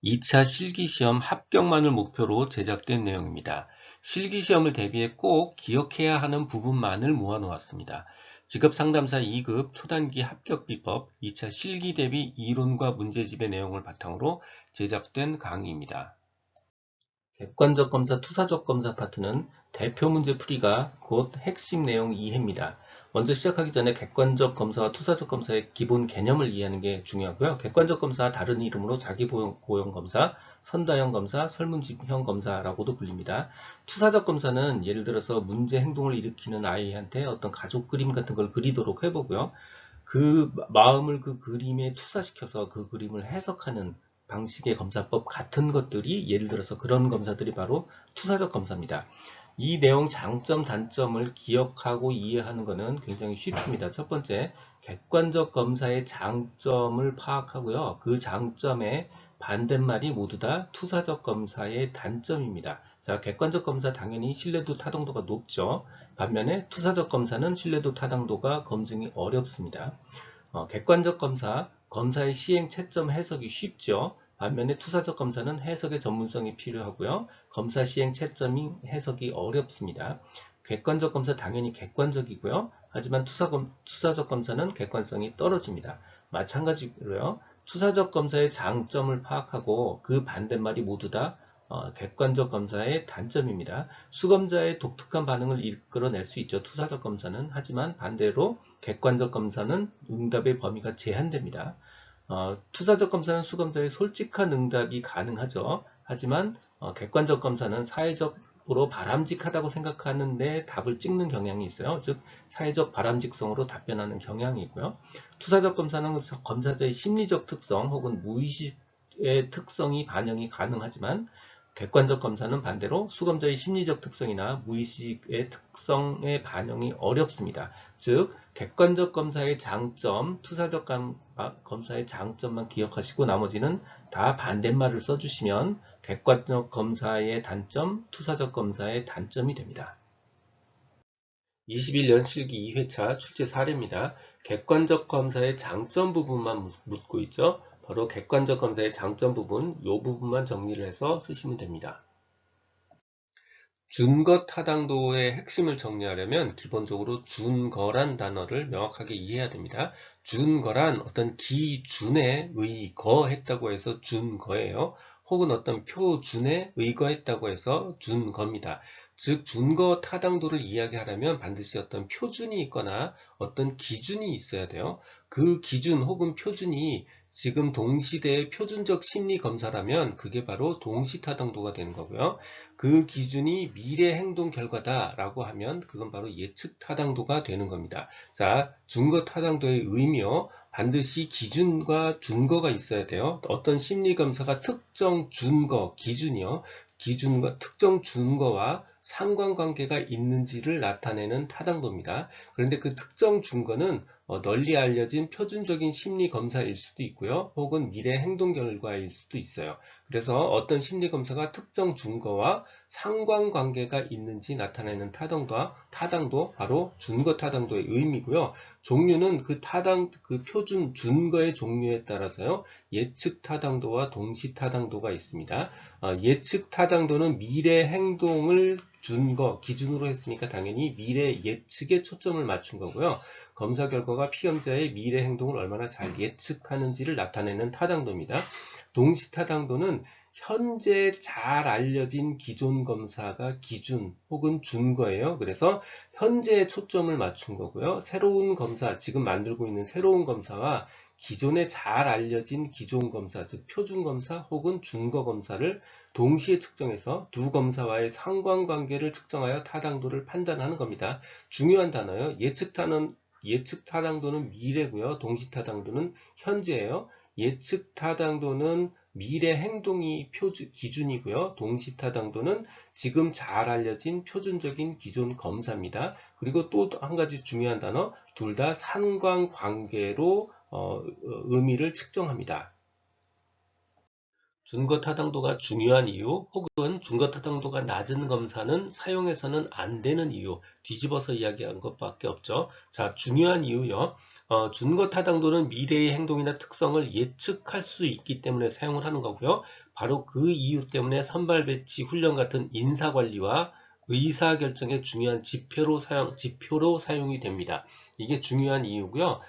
2차 실기시험 합격만을 목표로 제작된 내용입니다. 실기시험을 대비해 꼭 기억해야 하는 부분만을 모아놓았습니다. 직업상담사 2급 초단기 합격 비법 2차 실기 대비 이론과 문제집의 내용을 바탕으로 제작된 강의입니다. 객관적 검사, 투사적 검사 파트는 대표 문제 풀이가 곧 핵심 내용 이해입니다. 먼저 시작하기 전에 객관적 검사와 투사적 검사의 기본 개념을 이해하는 게 중요하고요. 객관적 검사 다른 이름으로 자기고용 검사, 선다형 검사, 설문지형 검사라고도 불립니다. 투사적 검사는 예를 들어서 문제 행동을 일으키는 아이한테 어떤 가족 그림 같은 걸 그리도록 해보고요. 그 마음을 그 그림에 투사시켜서 그 그림을 해석하는 방식의 검사법 같은 것들이 예를 들어서 그런 검사들이 바로 투사적 검사입니다. 이 내용 장점, 단점을 기억하고 이해하는 것은 굉장히 쉽습니다. 첫 번째, 객관적 검사의 장점을 파악하고요. 그 장점의 반대말이 모두 다 투사적 검사의 단점입니다. 자, 객관적 검사 당연히 신뢰도 타당도가 높죠. 반면에 투사적 검사는 신뢰도 타당도가 검증이 어렵습니다. 객관적 검사, 검사의 시행 채점 해석이 쉽죠. 반면에 투사적 검사는 해석의 전문성이 필요하고요. 검사 시행 채점이 해석이 어렵습니다. 객관적 검사 당연히 객관적이고요. 하지만 투사적 검사는 객관성이 떨어집니다. 마찬가지로요. 투사적 검사의 장점을 파악하고 그 반대말이 모두 다 객관적 검사의 단점입니다. 수검자의 독특한 반응을 이끌어낼 수 있죠. 투사적 검사는. 하지만 반대로 객관적 검사는 응답의 범위가 제한됩니다. 투사적 검사는 수검자의 솔직한 응답이 가능하죠. 하지만 객관적 검사는 사회적으로 바람직하다고 생각하는데 답을 찍는 경향이 있어요. 즉 사회적 바람직성으로 답변하는 경향이 있고요. 투사적 검사는 검사자의 심리적 특성 혹은 무의식의 특성이 반영이 가능하지만 객관적 검사는 반대로 수검자의 심리적 특성이나 무의식의 특성의 반영이 어렵습니다. 즉 객관적 검사의 장점, 투사적 검사의 장점만 기억하시고 나머지는 다 반대말을 써주시면 객관적 검사의 단점, 투사적 검사의 단점이 됩니다. 21년 실기 2회차 출제 사례입니다. 객관적 검사의 장점 부분만 묻고 있죠. 바로 객관적 검사의 장점 부분, 이 부분만 정리를 해서 쓰시면 됩니다. 준거 타당도의 핵심을 정리하려면 기본적으로 준거란 단어를 명확하게 이해해야 됩니다. 준거란 어떤 기준에 의거했다고 해서 준거예요. 혹은 어떤 표준에 의거했다고 해서 준거입니다. 즉 준거 타당도를 이야기하려면 반드시 어떤 표준이 있거나 어떤 기준이 있어야 돼요. 그 기준 혹은 표준이 지금 동시대의 표준적 심리 검사라면 그게 바로 동시 타당도가 되는 거고요. 그 기준이 미래 행동 결과다라고 하면 그건 바로 예측 타당도가 되는 겁니다. 자, 준거 타당도의 의미요. 반드시 기준과 준거가 있어야 돼요. 어떤 심리 검사가 특정 준거, 기준이요. 기준과 특정 준거와 상관관계가 있는지를 나타내는 타당도입니다. 그런데 그 특정 준거는 널리 알려진 표준적인 심리 검사일 수도 있고요. 혹은 미래 행동 결과일 수도 있어요. 그래서 어떤 심리 검사가 특정 준거와 상관관계가 있는지 나타내는 타당도 바로 준거 타당도의 의미고요. 종류는 그 표준 준거의 종류에 따라서요. 예측 타당도와 동시 타당도가 있습니다. 예측 타당도는 미래 행동을 준거 기준으로 했으니까 당연히 미래 예측에 초점을 맞춘 거고요. 검사 결과가 피험자의 미래 행동을 얼마나 잘 예측하는지를 나타내는 타당도입니다. 동시 타당도는 현재 잘 알려진 기존 검사가 기준 혹은 준거예요. 그래서 현재에 초점을 맞춘 거고요. 새로운 검사, 지금 만들고 있는 새로운 검사와 기존에 잘 알려진 기존 검사, 즉 표준 검사 혹은 준거 검사를 동시에 측정해서 두 검사와의 상관관계를 측정하여 타당도를 판단하는 겁니다. 중요한 단어요. 예측 타당도는 미래고요. 동시 타당도는 현재예요. 예측 타당도는 미래 행동이 기준이고요. 동시 타당도는 지금 잘 알려진 표준적인 기존 검사입니다. 그리고 또 한 가지 중요한 단어, 둘 다 상관관계로 의미를 측정합니다. 준거 타당도가 중요한 이유 혹은 준거 타당도가 낮은 검사는 사용해서는 안 되는 이유 뒤집어서 이야기한 것밖에 없죠. 자, 중요한 이유요. 준거 타당도는 미래의 행동이나 특성을 예측할 수 있기 때문에 사용을 하는 거고요. 바로 그 이유 때문에 선발 배치 훈련 같은 인사관리와 의사결정의 중요한 지표로 사용이 됩니다. 이게 중요한 이유고요.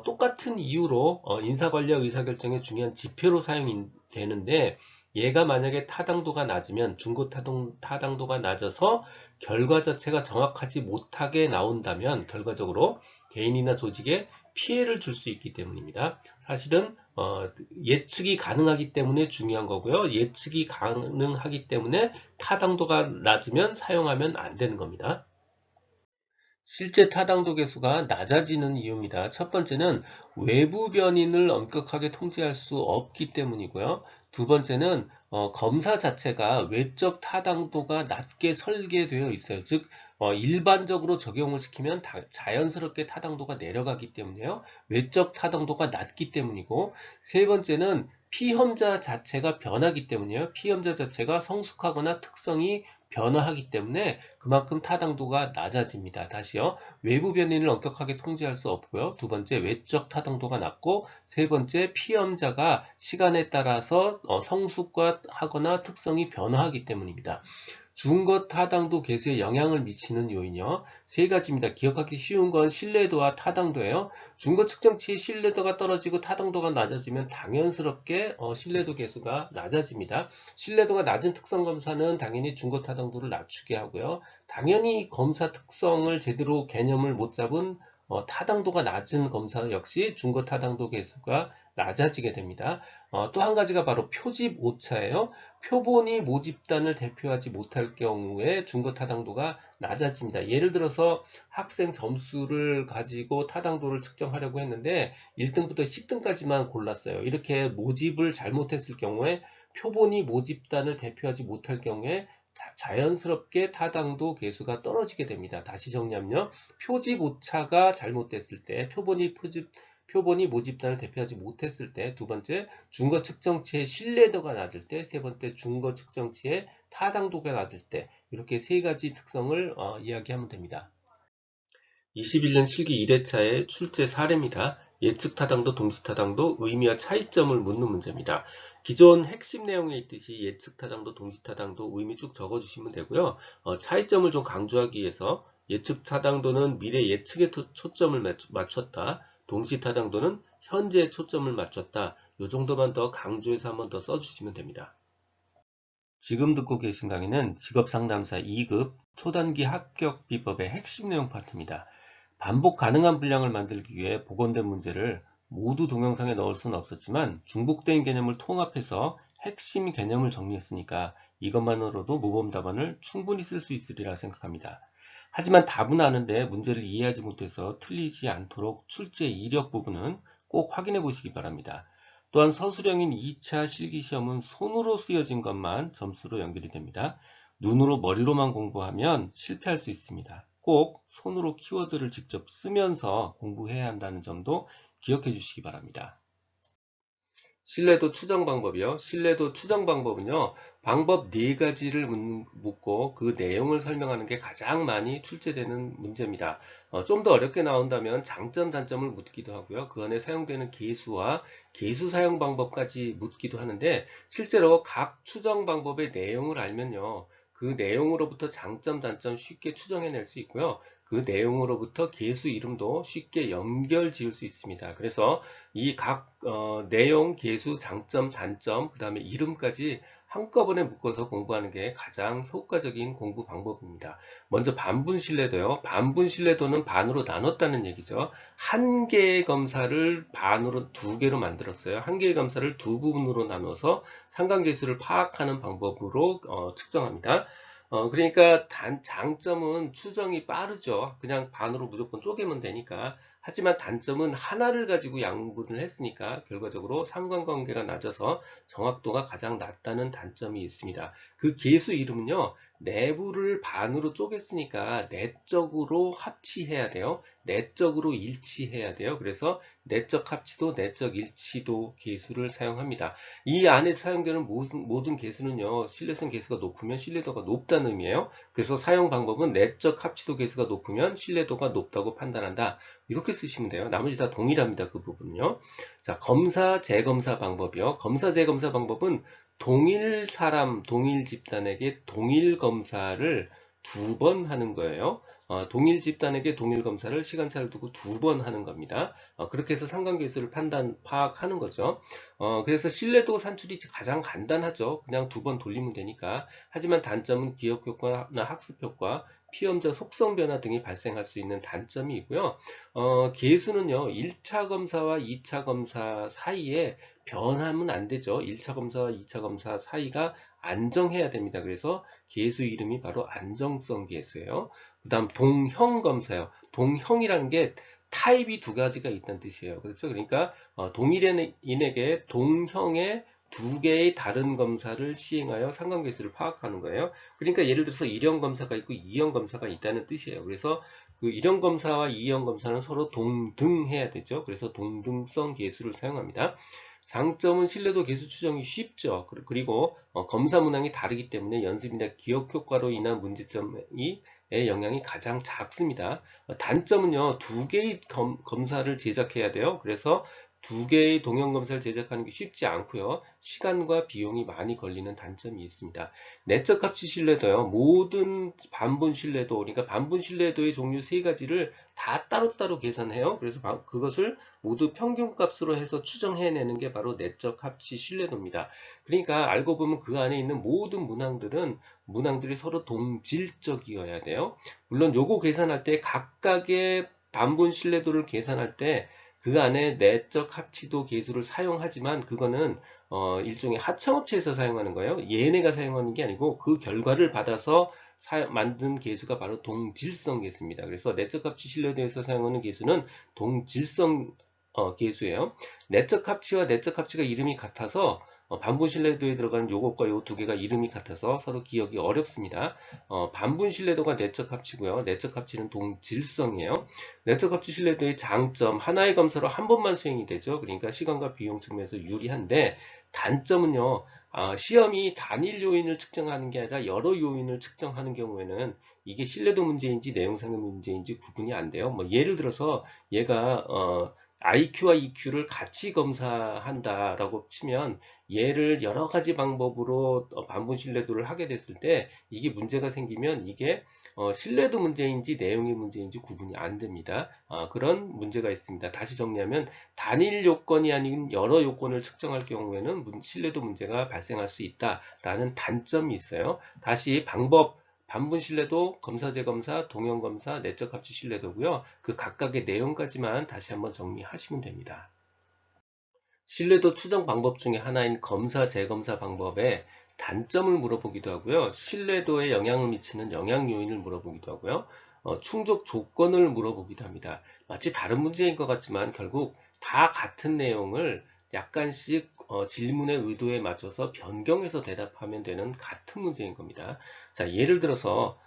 똑같은 이유로 인사관리와 의사결정의 중요한 지표로 사용이 되는데 얘가 만약에 타당도가 낮으면 중고 타당도가 낮아서 결과 자체가 정확하지 못하게 나온다면 결과적으로 개인이나 조직에 피해를 줄 수 있기 때문입니다. 사실은 예측이 가능하기 때문에 중요한 거고요. 예측이 가능하기 때문에 타당도가 낮으면 사용하면 안 되는 겁니다. 실제 타당도 계수가 낮아지는 이유입니다. 첫 번째는 외부 변인을 엄격하게 통제할 수 없기 때문이고요. 두 번째는 검사 자체가 외적 타당도가 낮게 설계되어 있어요. 즉 일반적으로 적용을 시키면 자연스럽게 타당도가 내려가기 때문에요. 외적 타당도가 낮기 때문이고, 세 번째는 피험자 자체가 변하기 때문이에요. 피험자 자체가 성숙하거나 특성이 변화하기 때문에 그만큼 타당도가 낮아집니다. 다시요. 외부 변인을 엄격하게 통제할 수 없고요. 두 번째, 외적 타당도가 낮고, 세 번째, 피험자가 시간에 따라서 성숙하거나 특성이 변화하기 때문입니다. 준거 타당도 계수에 영향을 미치는 요인이요. 세 가지입니다. 기억하기 쉬운 건 신뢰도와 타당도예요. 준거 측정치의 신뢰도가 떨어지고 타당도가 낮아지면 당연스럽게 신뢰도 계수가 낮아집니다. 신뢰도가 낮은 특성 검사는 당연히 준거 타당도를 낮추게 하고요. 당연히 검사 특성을 제대로 개념을 못 잡은 타당도가 낮은 검사 역시 준거 타당도 계수가 낮아지게 됩니다. 또 한 가지가 바로 표집 오차예요. 표본이 모집단을 대표하지 못할 경우에 준거 타당도가 낮아집니다. 예를 들어서 학생 점수를 가지고 타당도를 측정하려고 했는데 1등부터 10등까지만 골랐어요. 이렇게 모집을 잘못했을 경우에 표본이 모집단을 대표하지 못할 경우에 자연스럽게 타당도 계수가 떨어지게 됩니다. 다시 정리하면요. 표집 오차가 잘못됐을 때, 표본이 모집단을 대표하지 못했을 때, 두 번째, 준거 측정치의 신뢰도가 낮을 때, 세 번째, 준거 측정치의 타당도가 낮을 때, 이렇게 세 가지 특성을 이야기하면 됩니다. 21년 실기 1회차의 출제 사례입니다. 예측 타당도, 동시 타당도, 의미와 차이점을 묻는 문제입니다. 기존 핵심 내용에 있듯이 예측 타당도, 동시 타당도, 의미 쭉 적어주시면 되고요. 차이점을 좀 강조하기 위해서 예측 타당도는 미래 예측에 초점을 맞췄다. 동시 타당도는 현재에 초점을 맞췄다. 이 정도만 더 강조해서 한번 더 써주시면 됩니다. 지금 듣고 계신 강의는 직업상담사 2급 초단기 합격 비법의 핵심 내용 파트입니다. 반복 가능한 분량을 만들기 위해 복원된 문제를 모두 동영상에 넣을 수는 없었지만 중복된 개념을 통합해서 핵심 개념을 정리했으니까 이것만으로도 모범 답안을 충분히 쓸 수 있으리라 생각합니다. 하지만 답은 아는데 문제를 이해하지 못해서 틀리지 않도록 출제 이력 부분은 꼭 확인해 보시기 바랍니다. 또한 서술형인 2차 실기시험은 손으로 쓰여진 것만 점수로 연결이 됩니다. 눈으로 머리로만 공부하면 실패할 수 있습니다. 꼭 손으로 키워드를 직접 쓰면서 공부해야 한다는 점도 기억해 주시기 바랍니다. 신뢰도 추정 방법이요. 신뢰도 추정 방법은요. 방법 4가지를 묻고 그 내용을 설명하는 게 가장 많이 출제되는 문제입니다. 좀 더 어렵게 나온다면 장점, 단점을 묻기도 하고요. 그 안에 사용되는 계수와 계수 사용 방법까지 묻기도 하는데 실제로 각 추정 방법의 내용을 알면요. 그 내용으로부터 장점, 단점 쉽게 추정해낼 수 있고요. 그 내용으로부터 계수 이름도 쉽게 연결 지을 수 있습니다. 그래서 이 각 내용, 계수, 장점, 단점, 그 다음에 이름까지 한꺼번에 묶어서 공부하는 게 가장 효과적인 공부 방법입니다. 먼저 반분 신뢰도요. 반분 신뢰도는 반으로 나눴다는 얘기죠. 한 개의 검사를 반으로 2개로 만들었어요. 한 개의 검사를 2부분으로 나눠서 상관계수를 파악하는 방법으로 측정합니다. 그러니까 장점은 추정이 빠르죠. 그냥 반으로 무조건 쪼개면 되니까. 하지만 단점은 하나를 가지고 양분을 했으니까 결과적으로 상관관계가 낮아서 정확도가 가장 낮다는 단점이 있습니다. 그 계수 이름은요. 내부를 반으로 쪼갰으니까 내적으로 합치해야 돼요. 내적으로 일치해야 돼요. 그래서 내적 합치도 내적 일치도 계수를 사용합니다. 이 안에 사용되는 모든 계수는요, 신뢰성 계수가 높으면 신뢰도가 높다는 의미예요. 그래서 사용 방법은 내적 합치도 계수가 높으면 신뢰도가 높다고 판단한다. 이렇게 쓰시면 돼요. 나머지 다 동일합니다. 그 부분은요. 자, 검사, 재검사 방법이요. 검사, 재검사 방법은 동일 사람, 동일 집단에게 동일 검사를 2번 하는 거예요. 동일 집단에게 동일 검사를 시간차를 두고 2번 하는 겁니다. 그렇게 해서 상관계수를 파악하는 거죠. 그래서 신뢰도 산출이 가장 간단하죠. 그냥 2번 돌리면 되니까. 하지만 단점은 기억 효과나 학습 효과, 피험자 속성 변화 등이 발생할 수 있는 단점이 있고요. 계수는요, 1차 검사와 2차 검사 사이에 변하면 안 되죠. 1차 검사와 2차 검사 사이가 안정해야 됩니다. 그래서 계수 이름이 바로 안정성 계수예요. 그 다음 동형 검사요. 동형이라는 게 타입이 2가지가 있다는 뜻이에요. 그렇죠? 그러니까 동일인에게 동형의 2개의 다른 검사를 시행하여 상관계수를 파악하는 거예요. 그러니까 예를 들어서 1형 검사가 있고 2형 검사가 있다는 뜻이에요. 그래서 그 1형 검사와 2형 검사는 서로 동등해야 되죠. 그래서 동등성 계수를 사용합니다. 장점은 신뢰도 계수 추정이 쉽죠. 그리고 검사 문항이 다르기 때문에 연습이나 기억 효과로 인한 문제점의 영향이 가장 작습니다. 단점은요, 2개의 검사를 제작해야 돼요. 그래서 2개의 동형 검사를 제작하는 게 쉽지 않고요. 시간과 비용이 많이 걸리는 단점이 있습니다. 내적 합치 신뢰도요. 모든 반분 신뢰도, 그러니까 반분 신뢰도의 종류 3가지를 다 따로따로 계산해요. 그래서 그것을 모두 평균값으로 해서 추정해내는 게 바로 내적 합치 신뢰도입니다. 그러니까 알고 보면 그 안에 있는 모든 문항들이 서로 동질적이어야 돼요. 물론 요거 계산할 때 각각의 반분 신뢰도를 계산할 때 그 안에 내적 합치도 계수를 사용하지만 그거는 일종의 하청업체에서 사용하는 거예요. 얘네가 사용하는 게 아니고 그 결과를 받아서 만든 계수가 바로 동질성 계수입니다. 그래서 내적 합치 신뢰도에서 사용하는 계수는 동질성 계수예요. 내적 합치와 내적 합치가 이름이 같아서 반분 신뢰도에 들어가는 요것과 요 2개가 이름이 같아서 서로 기억이 어렵습니다. 반분 신뢰도가 내적 합치고요. 내적 합치는 동질성이에요. 내적 합치 신뢰도의 장점, 하나의 검사로 한 번만 수행이 되죠. 그러니까 시간과 비용 측면에서 유리한데 단점은요. 시험이 단일 요인을 측정하는 게 아니라 여러 요인을 측정하는 경우에는 이게 신뢰도 문제인지 내용상의 문제인지 구분이 안 돼요. 뭐 예를 들어서 얘가 IQ와 EQ를 같이 검사한다라고 치면 얘를 여러 가지 방법으로 반분 신뢰도를 하게 됐을 때 이게 문제가 생기면 이게 신뢰도 문제인지 내용의 문제인지 구분이 안 됩니다. 그런 문제가 있습니다. 다시 정리하면 단일 요건이 아닌 여러 요건을 측정할 경우에는 신뢰도 문제가 발생할 수 있다라는 단점이 있어요. 다시 반분 신뢰도, 검사 재검사, 동형 검사, 내적 합치 신뢰도고요. 그 각각의 내용까지만 다시 한번 정리하시면 됩니다. 신뢰도 추정 방법 중에 하나인 검사 재검사 방법에 단점을 물어보기도 하고요. 신뢰도에 영향을 미치는 영향 요인을 물어보기도 하고요. 충족 조건을 물어보기도 합니다. 마치 다른 문제인 것 같지만 결국 다 같은 내용을 약간씩 질문의 의도에 맞춰서 변경해서 대답하면 되는 같은 문제인 겁니다. 자, 예를 들어서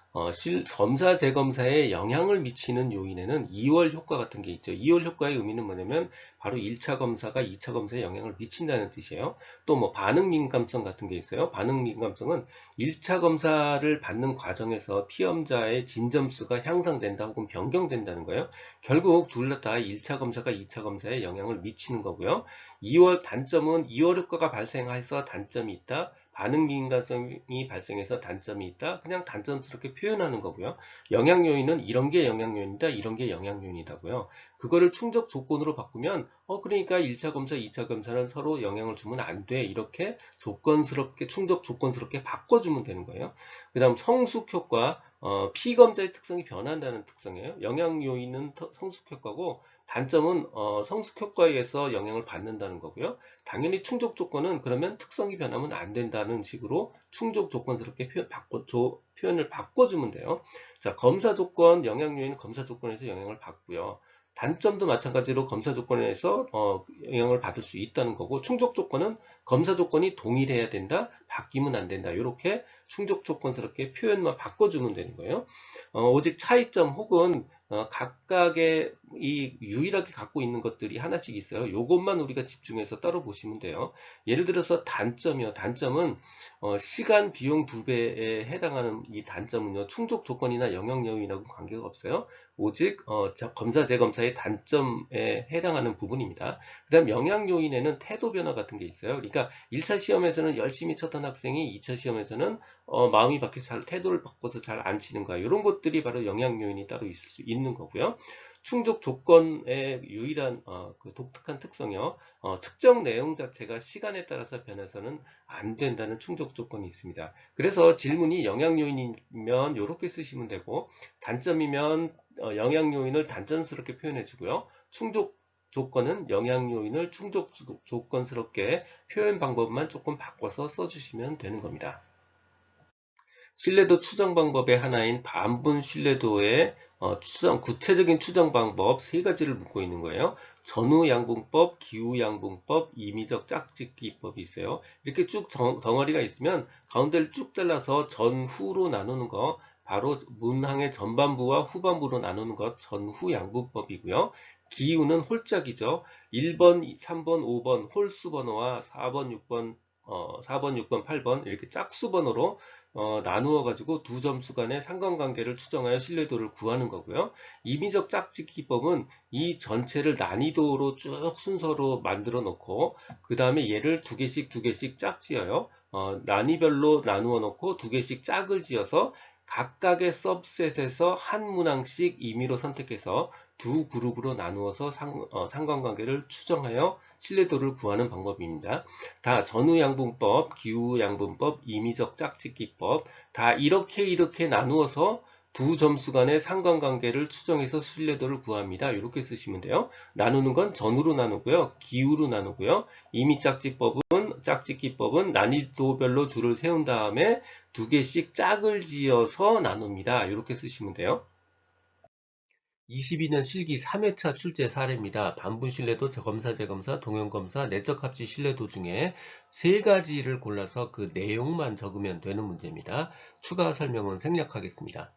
검사 재검사에 영향을 미치는 요인에는 2월 효과 같은 게 있죠. 2월 효과의 의미는 뭐냐면 바로 1차 검사가 2차 검사에 영향을 미친다는 뜻이에요. 또 뭐 반응 민감성 같은 게 있어요. 반응 민감성은 1차 검사를 받는 과정에서 피험자의 진점수가 향상된다 혹은 변경된다는 거예요. 결국 둘 다 1차 검사가 2차 검사에 영향을 미치는 거고요. 2월 단점은 2월 효과가 발생해서 단점이 있다. 반응 민감성이 발생해서 단점이 있다. 그냥 단점스럽게 표현하는 거고요. 영향 요인은 이런 게 영향 요인이다. 이런 게 영향 요인이다고요. 그거를 충족 조건으로 바꾸면 그러니까 1차 검사, 2차 검사는 서로 영향을 주면 안 돼. 이렇게 조건스럽게 충족 조건스럽게 바꿔주면 되는 거예요. 그 다음 성숙 효과, 피검사의 특성이 변한다는 특성이에요. 영향 요인은 성숙 효과고 단점은 성숙 효과에 의해서 영향을 받는다는 거고요. 당연히 충족 조건은 그러면 특성이 변하면 안 된다는 식으로 충족 조건스럽게 표현을 바꿔주면 돼요. 자, 검사 조건, 영향 요인은 검사 조건에서 영향을 받고요. 단점도 마찬가지로 검사 조건에서 영향을 받을 수 있다는 거고 충족 조건은 검사 조건이 동일해야 된다, 바뀌면 안 된다. 이렇게 충족 조건스럽게 표현만 바꿔주면 되는 거예요. 오직 차이점 혹은 각각의 이 유일하게 갖고 있는 것들이 하나씩 있어요. 이것만 우리가 집중해서 따로 보시면 돼요. 예를 들어서 단점이요. 단점은 시간 비용 2배에 해당하는 이 단점은요. 충족 조건이나 영역 요인하고 관계가 없어요. 오직 검사 재검사의 단점에 해당하는 부분입니다. 그 다음 영향 요인에는 태도 변화 같은 게 있어요. 그러니까 1차 시험에서는 열심히 쳤던 학생이 2차 시험에서는 마음이 바뀌어서 태도를 바꿔서 잘 안 치는 거야. 이런 것들이 바로 영향 요인이 따로 있을 수 있는 거고요. 충족 조건의 유일한 그 독특한 특성이요. 측정 내용 자체가 시간에 따라서 변해서는 안 된다는 충족 조건이 있습니다. 그래서 질문이 영향 요인이면 이렇게 쓰시면 되고, 단점이면 영향 요인을 단점스럽게 표현해 주고요. 충족 조건은 영향 요인을 충족 조건스럽게 표현 방법만 조금 바꿔서 써주시면 되는 겁니다. 신뢰도 추정 방법의 하나인 반분 신뢰도의 구체적인 추정 방법 세 가지를 묻고 있는 거예요. 전후양분법, 기후양분법, 임의적 짝짓기법이 있어요. 이렇게 쭉 덩어리가 있으면 가운데를 쭉 잘라서 전후로 나누는 거, 바로 문항의 전반부와 후반부로 나누는 것 전후양분법이고요. 기후는 홀짝이죠. 1번, 3번, 5번 홀수 번호와 4번, 6번 4번, 6번, 8번 이렇게 짝수 번호로 나누어 가지고 두 점수 간의 상관관계를 추정하여 신뢰도를 구하는 거고요. 임의적 짝짓기법은 이 전체를 난이도로 쭉 순서로 만들어 놓고 그 다음에 얘를 두 개씩 짝지어요. 난이별로 나누어 놓고 두 개씩 짝을 지어서 각각의 서브셋에서 한 문항씩 임의로 선택해서 두 그룹으로 나누어서 상관관계를 추정하여 신뢰도를 구하는 방법입니다. 다 전후양분법, 기후양분법, 임의적 짝짓기법 다 이렇게 나누어서 두 점수 간의 상관관계를 추정해서 신뢰도를 구합니다. 이렇게 쓰시면 돼요. 나누는 건 전후로 나누고요. 기후로 나누고요. 짝짓기법은 난이도별로 줄을 세운 다음에 두 개씩 짝을 지어서 나눕니다. 이렇게 쓰시면 돼요. 22년 실기 3회차 출제 사례입니다. 반분 신뢰도, 검사 재검사, 동형검사, 내적 합치 신뢰도 중에 세 가지를 골라서 그 내용만 적으면 되는 문제입니다. 추가 설명은 생략하겠습니다.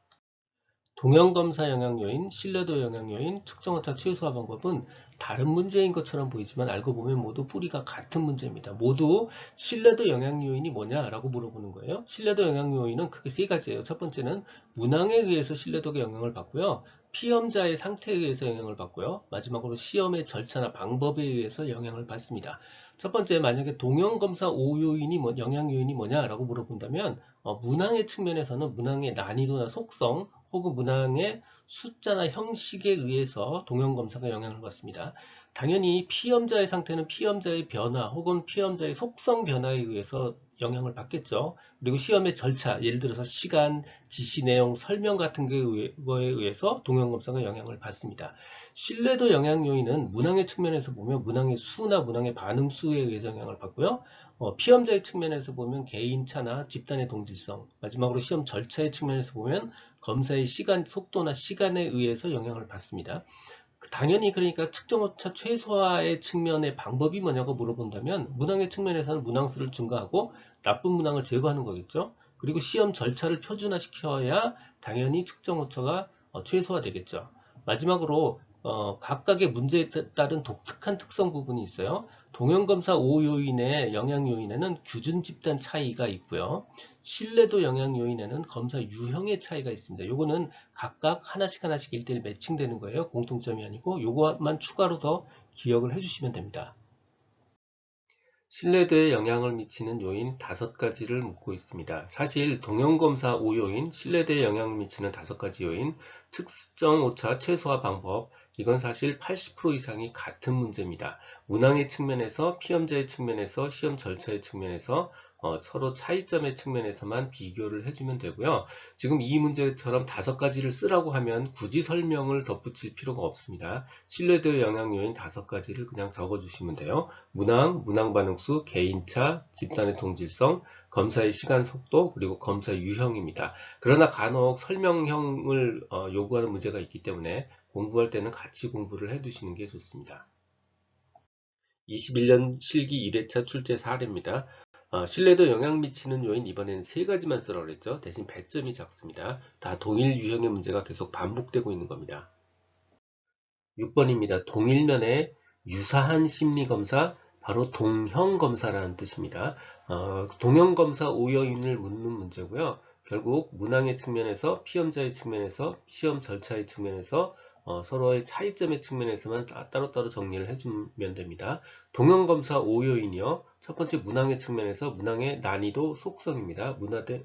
동형검사 영향요인, 신뢰도 영향요인, 측정오차 최소화 방법은 다른 문제인 것처럼 보이지만 알고 보면 모두 뿌리가 같은 문제입니다. 모두 신뢰도 영향요인이 뭐냐라고 물어보는 거예요. 신뢰도 영향요인은 크게 세 가지예요. 첫 번째는 문항에 의해서 신뢰도가 영향을 받고요. 피험자의 상태에 의해서 영향을 받고요. 마지막으로 시험의 절차나 방법에 의해서 영향을 받습니다. 첫 번째, 만약에 동형검사 오요인이 영향요인이 뭐냐라고 물어본다면 문항의 측면에서는 문항의 난이도나 속성 혹은 문항의 숫자나 형식에 의해서 동형검사가 영향을 받습니다. 당연히 피험자의 상태는 피험자의 변화 혹은 피험자의 속성 변화에 의해서 영향을 받겠죠. 그리고 시험의 절차, 예를 들어서 시간, 지시 내용, 설명 같은 거에 의해서 동형검사가 영향을 받습니다. 신뢰도 영향 요인은 문항의 측면에서 보면 문항의 수나 문항의 반응 수에 의해서 영향을 받고요. 피험자의 측면에서 보면 개인차나 집단의 동질성, 마지막으로 시험 절차의 측면에서 보면 검사의 시간, 속도나 시간에 의해서 영향을 받습니다. 당연히 그러니까 측정오차 최소화의 측면의 방법이 뭐냐고 물어본다면 문항의 측면에서는 문항수를 증가하고 나쁜 문항을 제거하는 거겠죠. 그리고 시험 절차를 표준화시켜야 당연히 측정오차가 최소화되겠죠. 마지막으로 각각의 문제에 따른 독특한 특성 부분이 있어요. 동형검사 5요인의 영향 요인에는 규준 집단 차이가 있고요. 신뢰도 영향 요인에는 검사 유형의 차이가 있습니다. 요거는 각각 하나씩 1대1 매칭되는 거예요. 공통점이 아니고 요것만 추가로 더 기억을 해주시면 됩니다. 신뢰도에 영향을 미치는 요인 5가지를 묻고 있습니다. 사실 동형검사 5요인, 신뢰도에 영향을 미치는 5가지 요인, 측정 오차 최소화 방법, 이건 사실 80% 이상이 같은 문제입니다. 문항의 측면에서, 피험자의 측면에서, 시험 절차의 측면에서 서로 차이점의 측면에서만 비교를 해주면 되고요. 지금 이 문제처럼 5가지를 쓰라고 하면 굳이 설명을 덧붙일 필요가 없습니다. 신뢰도의 영향 요인 5가지를 그냥 적어주시면 돼요. 문항 반응수, 개인차, 집단의 동질성, 검사의 시간 속도, 그리고 검사 유형입니다. 그러나 간혹 설명형을 요구하는 문제가 있기 때문에 공부할 때는 같이 공부를 해두시는 게 좋습니다. 21년 실기 1회차 출제 사례입니다. 신뢰도 영향 미치는 요인 이번에는 세 가지만 쓰라고 그랬죠. 대신 배점이 작습니다. 다 동일 유형의 문제가 계속 반복되고 있는 겁니다. 6번입니다. 동일면에 유사한 심리검사, 바로 동형검사라는 뜻입니다. 동형검사 오여인을 묻는 문제고요. 결국 문항의 측면에서, 피험자의 측면에서, 시험 절차의 측면에서 서로의 차이점의 측면에서만 따로따로 정리를 해주면 됩니다. 동형검사 오요인이요. 첫 번째 문항의 측면에서 문항의 난이도 속성입니다.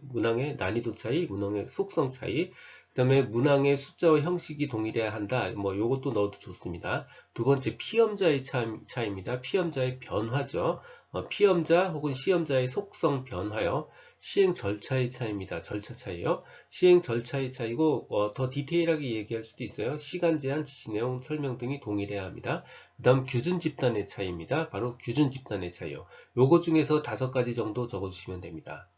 문항의 난이도 차이, 문항의 속성 차이. 그 다음에 문항의 숫자와 형식이 동일해야 한다. 뭐 요것도 넣어도 좋습니다. 두 번째 피험자의 차이입니다. 피험자의 변화죠. 피험자 혹은 시험자의 속성 변화요. 시행 절차의 차이입니다. 절차 차이요. 시행 절차의 차이고 더 디테일하게 얘기할 수도 있어요. 시간 제한, 지시 내용, 설명 등이 동일해야 합니다. 그 다음 규준 집단의 차이입니다. 바로 규준 집단의 차이요. 요거 중에서 5가지 정도 적어주시면 됩니다.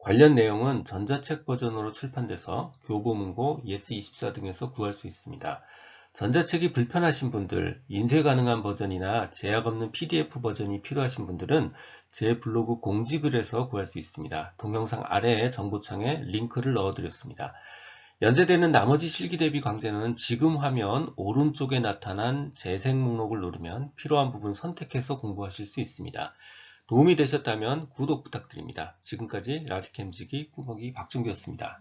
관련 내용은 전자책 버전으로 출판돼서 교보문고, 예스24 등에서 구할 수 있습니다. 전자책이 불편하신 분들, 인쇄 가능한 버전이나 제약 없는 PDF 버전이 필요하신 분들은 제 블로그 공지글에서 구할 수 있습니다. 동영상 아래에 정보창에 링크를 넣어드렸습니다. 연재되는 나머지 실기 대비 강좌는 지금 화면 오른쪽에 나타난 재생 목록을 누르면 필요한 부분 선택해서 공부하실 수 있습니다. 도움이 되셨다면 구독 부탁드립니다. 지금까지 라디캠지기 꾸벅이 박준규였습니다.